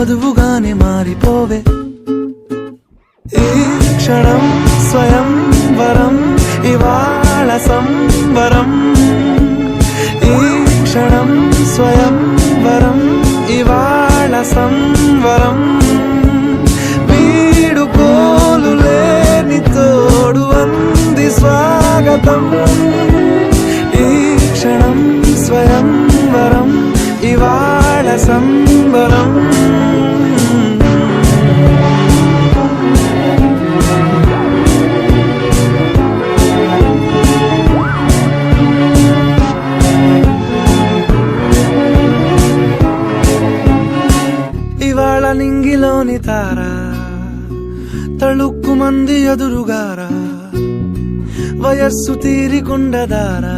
వధువుగానే మారిపోవే. ఈ క్షణం స్వయం వరం, ఇవాళ సంబరం. ఈ క్షణం స్వయం వరం, ఇవాళ సంవరం. వీడుకోలు లేని తోడు అంది స్వాగతం. ఈ క్షణం స్వయం వరం, ఇవాళ సంబరం. ఇవాళ నింగిలోని తారా తళుక్కు మంది ఎదురుగారా, వయస్సు తీరికుండదారా.